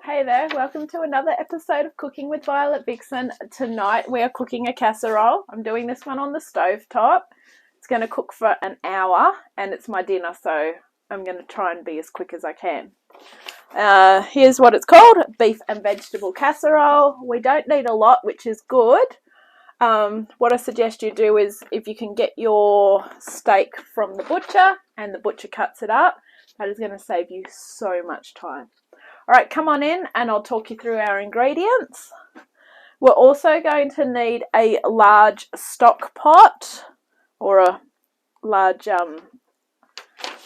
Hey there, welcome to another episode of Cooking with Violet Vixen. Tonight we are cooking a casserole. I'm doing this one on the stove top. It's going to cook for an hour and it's my dinner, so I'm going to try and be as quick as I can. Here's what it's called, beef and vegetable casserole. We don't need a lot, which is good. What I suggest you do is if you can get your steak from the butcher and the butcher cuts it up, that is going to save you so much time. All right, come on in and I'll talk you through our ingredients. We're also going to need a large stock pot or a large,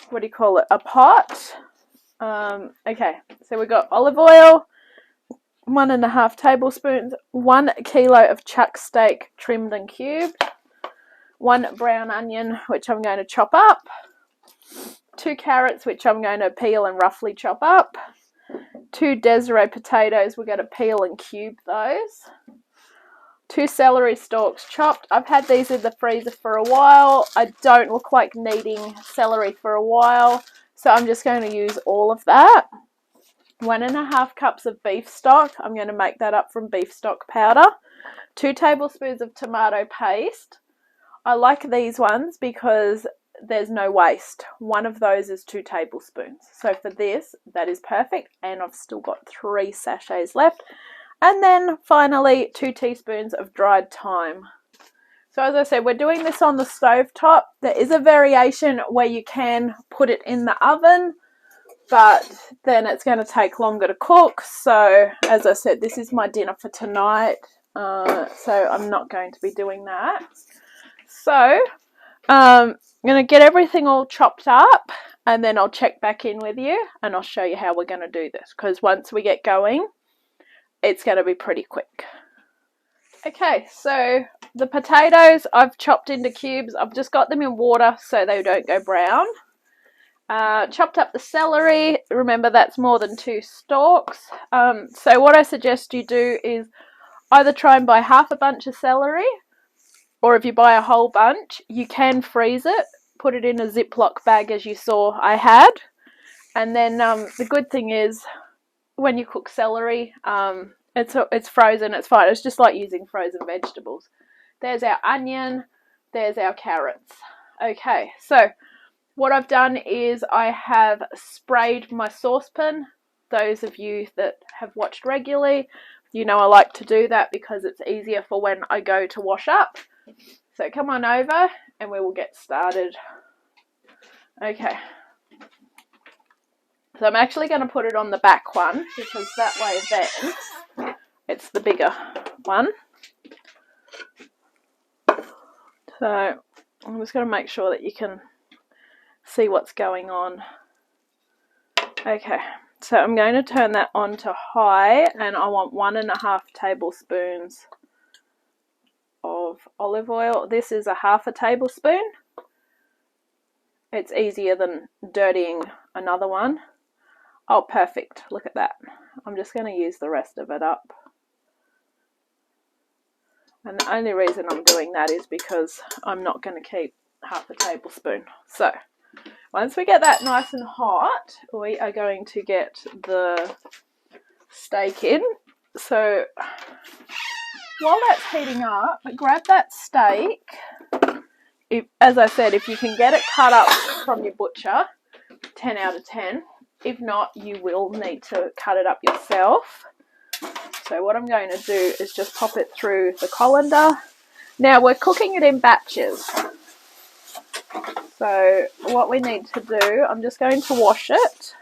what do you call it, a pot. Okay, so we've got olive oil, 1.5 tablespoons, 1 kilo of chuck steak trimmed and cubed, 1 brown onion, which I'm going to chop up, 2 carrots, which I'm going to peel and roughly chop up, 2 Desiree potatoes, we're going to peel and cube those, 2 celery stalks chopped. I've had these in the freezer for a while. I don't look like needing celery for a while, so I'm just going to use all of that. 1.5 cups of beef stock. I'm going to make that up from beef stock powder. 2 tablespoons of tomato paste. I like these ones because there's no waste. One of those is 2 tablespoons. So for this, that is perfect. And I've still got 3 sachets left. And then finally, 2 teaspoons of dried thyme. So as I said, we're doing this on the stove top. There is a variation where you can put it in the oven, but then it's going to take longer to cook. So as I said, this is my dinner for tonight. So I'm not going to be doing that. So I'm going to get everything all chopped up and then I'll check back in with you and I'll show you how we're going to do this, because once we get going, it's going to be pretty quick. Okay, so the potatoes I've chopped into cubes. I've just got them in water so they don't go brown. Chopped up the celery. Remember, that's more than 2 stalks. So what I suggest you do is either try and buy half a bunch of celery, or if you buy a whole bunch, you can freeze it, put it in a Ziploc bag as you saw I had. And then the good thing is when you cook celery, it's frozen, it's fine. It's just like using frozen vegetables. There's our onion, there's our carrots. Okay, so what I've done is I have sprayed my saucepan. Those of you that have watched regularly, you know I like to do that because it's easier for when I go to wash up. So come on over and we will get started. Okay. So I'm actually going to put it on the back one because that way then it's the bigger one. So I'm just going to make sure that you can see what's going on. Okay, so I'm going to turn that on to high and I want 1.5 tablespoons of olive oil. This is 1/2 tablespoon. It's easier than dirtying another one. Oh, perfect. Look at that. I'm just going to use the rest of it up. And the only reason I'm doing that is because I'm not going to keep 1/2 tablespoon. So once we get that nice and hot, we are going to get the steak in. So while that's heating up, grab that steak. As I said, if you can get it cut up from your butcher, 10 out of 10. If not, you will need to cut it up yourself. So what I'm going to do is just pop it through the colander. Now we're cooking it in batches. So what we need to do, I'm just going to wash it.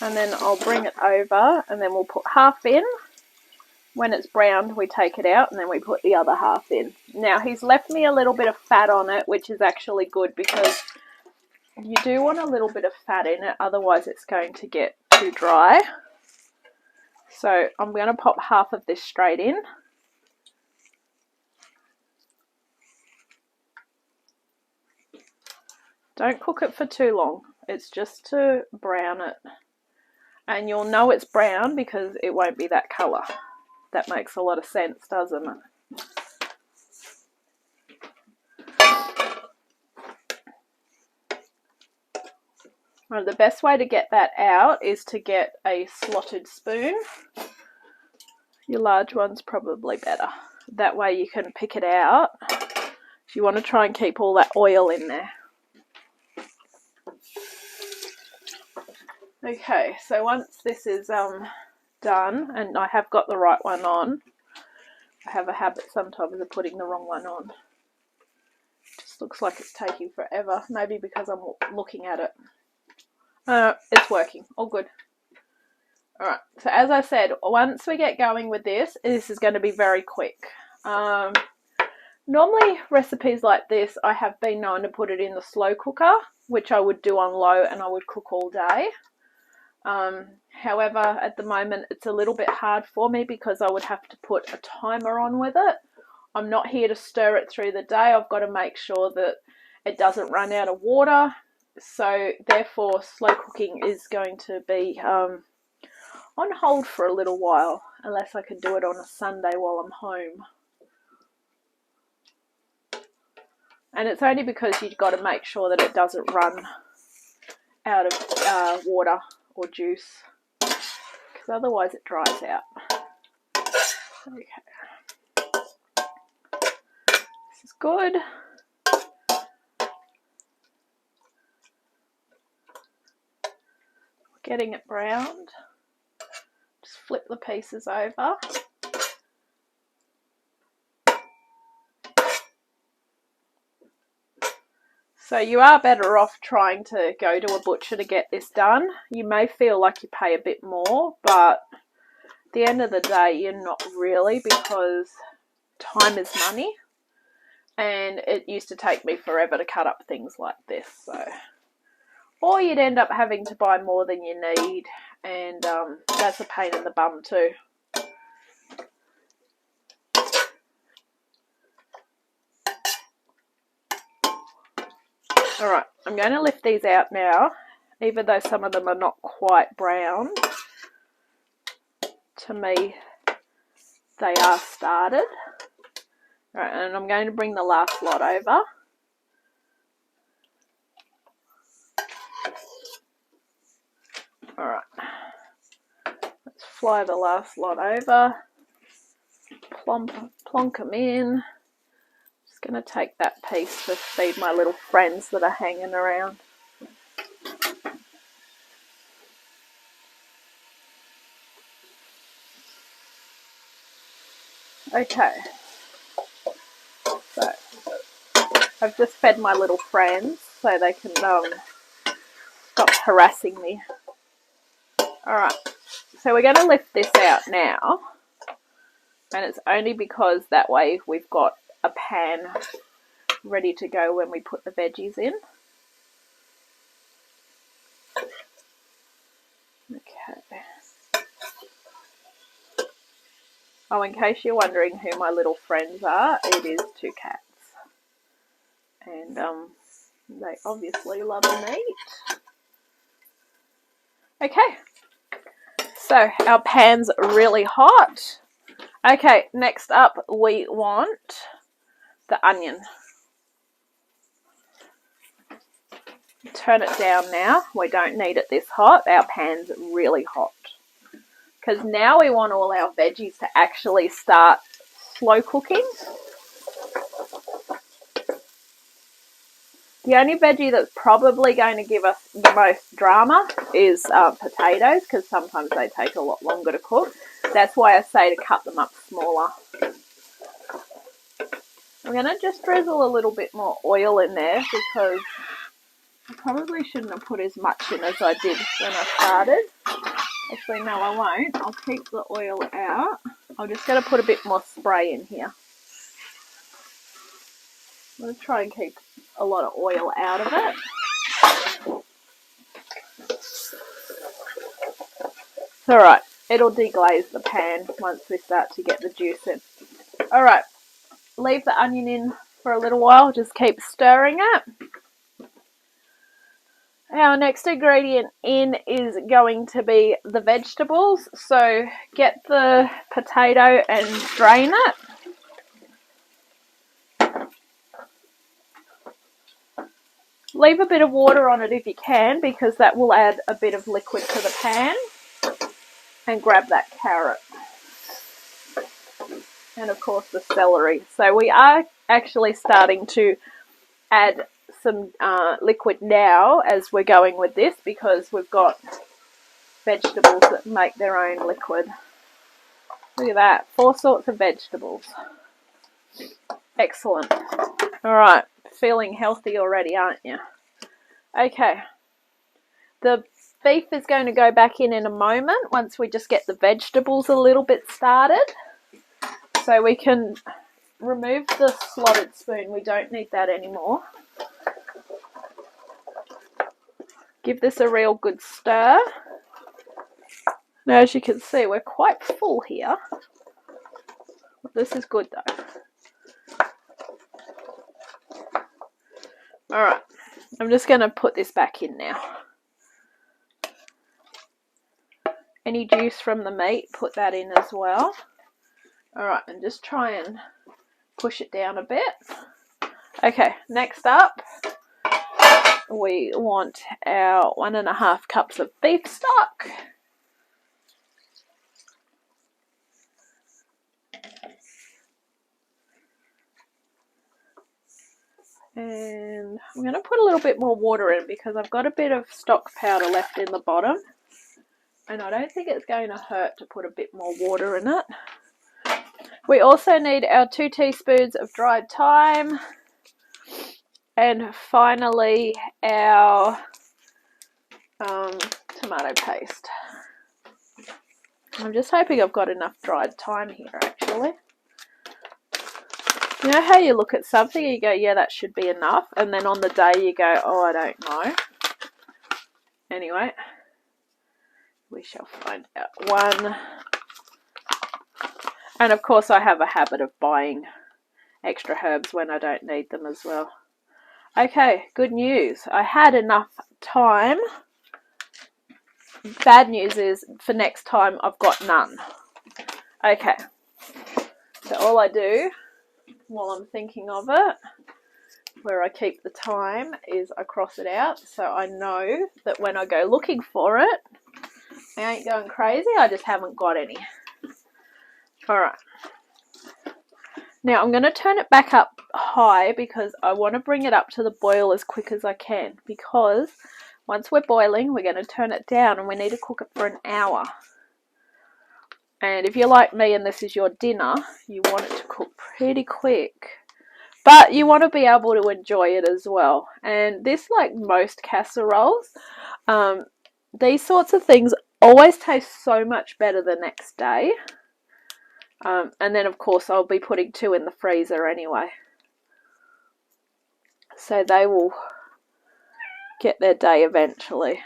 And then I'll bring it over and then we'll put half in. When it's browned, we take it out and then we put the other half in. Now he's left me a little bit of fat on it, which is actually good because you do want a little bit of fat in it, otherwise it's going to get too dry. So I'm going to pop half of this straight in. Don't cook it for too long. It's just to brown it. And you'll know it's brown because it won't be that colour. That makes a lot of sense, doesn't it? Well, the best way to get that out is to get a slotted spoon. Your large one's probably better. That way you can pick it out if you want to try and keep all that oil in there. Okay, so once this is done, and I have got the right one on, I have a habit sometimes of putting the wrong one on. It just looks like it's taking forever, maybe because I'm looking at it. It's working, all good. Alright, so as I said, once we get going with this is going to be very quick. Normally recipes like this, I have been known to put it in the slow cooker, which I would do on low and I would cook all day. However, at the moment it's a little bit hard for me because I would have to put a timer on with it. I'm not here to stir it through the day. I've got to make sure that it doesn't run out of water. So therefore slow cooking is going to be on hold for a little while, unless I can do it on a Sunday while I'm home. And it's only because you've got to make sure that it doesn't run out of water or juice, because otherwise it dries out. Okay. This is good. Getting it browned. Just flip the pieces over. So you are better off trying to go to a butcher to get this done. You may feel like you pay a bit more, but at the end of the day, you're not really, because time is money. And it used to take me forever to cut up things like this. So, or you'd end up having to buy more than you need, and that's a pain in the bum too. Alright, I'm going to lift these out now, even though some of them are not quite brown. To me, they are started. Alright, and I'm going to bring the last lot over. Alright, let's fly the last lot over, plonk them in. Just going to take that piece to feed my little friends that are hanging around. Okay, so I've just fed my little friends so they can stop harassing me. Alright, so we're going to lift this out now, and it's only because that way we've got a pan ready to go when we put the veggies in. Okay. Oh, in case you're wondering who my little friends are, it is two cats. And they obviously love meat. Okay. So our pan's really hot. Okay, next up we want the onion. Turn it down now. We don't need it this hot. Our pan's really hot. Because now we want all our veggies to actually start slow cooking. The only veggie that's probably going to give us the most drama is potatoes, because sometimes they take a lot longer to cook. That's why I say to cut them up smaller. I'm going to just drizzle a little bit more oil in there, because I probably shouldn't have put as much in as I did when I started. Actually, no, I won't. I'll keep the oil out. I'm just going to put a bit more spray in here. I'm going to try and keep a lot of oil out of it. It's alright. It'll deglaze the pan once we start to get the juice in. Alright. Leave the onion in for a little while. Just keep stirring it. Our next ingredient in is going to be the vegetables. So get the potato and drain it. leave a bit of water on it if you can, because that will add a bit of liquid to the pan. And grab that carrot. And of course the celery. So we are actually starting to add some liquid now as we're going with this, because we've got vegetables that make their own liquid. Look at that, 4 sorts of vegetables. Excellent. All right, feeling healthy already, aren't you? Okay, the beef is going to go back in a moment once we just get the vegetables a little bit started. So we can remove the slotted spoon, we don't need that anymore. Give this a real good stir. Now as you can see, we're quite full here. This is good though. Alright, I'm just going to put this back in now. Any juice from the meat, put that in as well. Alright, and just try and push it down a bit. Okay, next up, we want our 1.5 cups of beef stock. And I'm going to put a little bit more water in because I've got a bit of stock powder left in the bottom. And I don't think it's going to hurt to put a bit more water in it. We also need our 2 teaspoons of dried thyme. And finally our tomato paste. I'm just hoping I've got enough dried thyme here actually. You know how you look at something and you go, yeah, that should be enough. And then on the day you go, oh, I don't know. Anyway, we shall find out. 1. And of course I have a habit of buying extra herbs when I don't need them as well. Okay, good news. I had enough time. Bad news is for next time I've got none. Okay, so all I do while I'm thinking of it, where I keep the thyme, is I cross it out so I know that when I go looking for it, I ain't going crazy, I just haven't got any. Alright. Now I'm going to turn it back up high because I want to bring it up to the boil as quick as I can, because once we're boiling we're going to turn it down and we need to cook it for an hour. And if you're like me and this is your dinner, you want it to cook pretty quick. But you want to be able to enjoy it as well. And this, like most casseroles, these sorts of things always taste so much better the next day. And then of course I'll be putting 2 in the freezer anyway. So they will get their day eventually.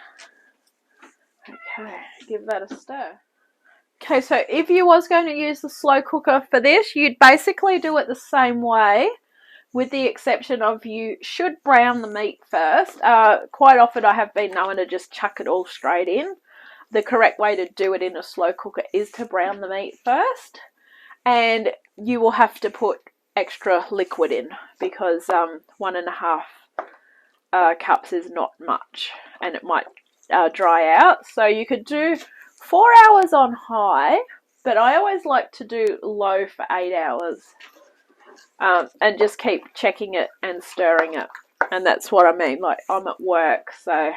Okay, give that a stir. Okay, so if you was going to use the slow cooker for this, you'd basically do it the same way, with the exception of you should brown the meat first. Quite often I have been known to just chuck it all straight in. The correct way to do it in a slow cooker is to brown the meat first. And you will have to put extra liquid in because 1.5 cups is not much and it might dry out. So you could do 4 hours on high, but I always like to do low for 8 hours and just keep checking it and stirring it. And that's what I mean, like I'm at work, so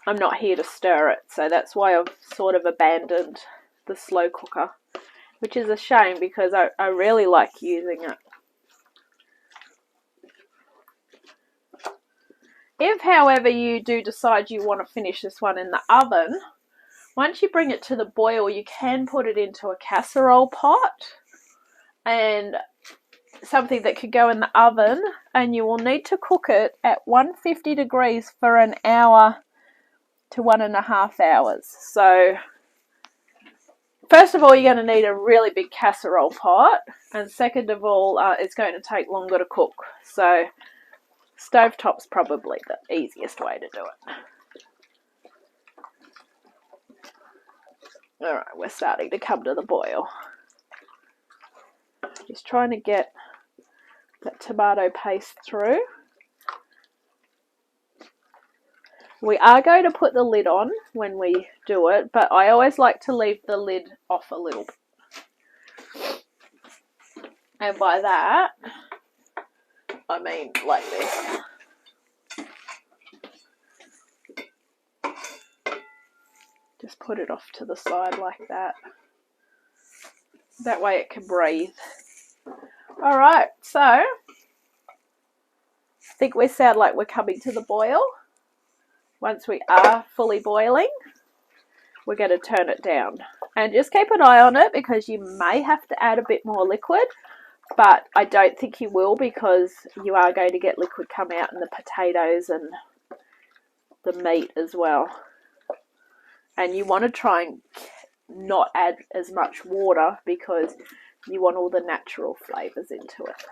I'm not here to stir it. So that's why I've sort of abandoned the slow cooker, which is a shame because I really like using it. If, however, you do decide you want to finish this one in the oven, once you bring it to the boil, you can put it into a casserole pot and something that could go in the oven, and you will need to cook it at 150 degrees for an hour to 1.5 hours. So first of all, you're going to need a really big casserole pot, and second of all, it's going to take longer to cook. So stovetop's probably the easiest way to do it. Alright, we're starting to come to the boil. Just trying to get that tomato paste through. We are going to put the lid on when we do it, but I always like to leave the lid off a little bit. And by that, I mean like this. Just put it off to the side like that. That way it can breathe. Alright, so I think we sound like we're coming to the boil. Once we are fully boiling, we're going to turn it down. And just keep an eye on it because you may have to add a bit more liquid, but I don't think you will because you are going to get liquid come out in the potatoes and the meat as well. And you want to try and not add as much water because you want all the natural flavours into it.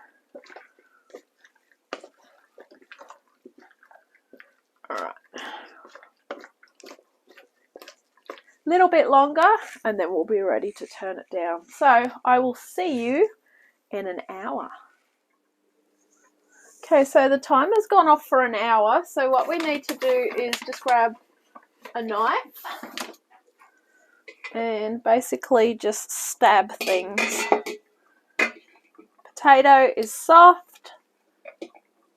Alright. Little bit longer and then we'll be ready to turn it down. So I will see you in an hour. Okay, so the timer's gone off for an hour. So what we need to do is just grab a knife and basically just stab things. Potato is soft,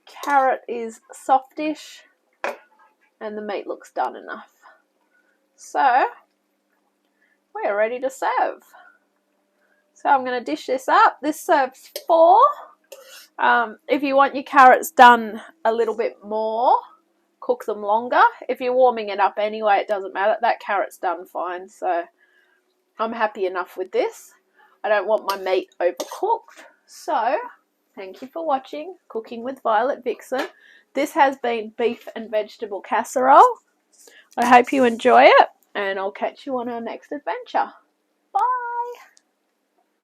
carrot is softish, and the meat looks done enough. So we're ready to serve. So I'm going to dish this up. This serves 4. If you want your carrots done a little bit more, cook them longer. If you're warming it up anyway, it doesn't matter. That carrot's done fine, so I'm happy enough with this. I don't want my meat overcooked. So thank you for watching Cooking with Violet Vixen. This has been beef and vegetable casserole. I hope you enjoy it, and I'll catch you on our next adventure.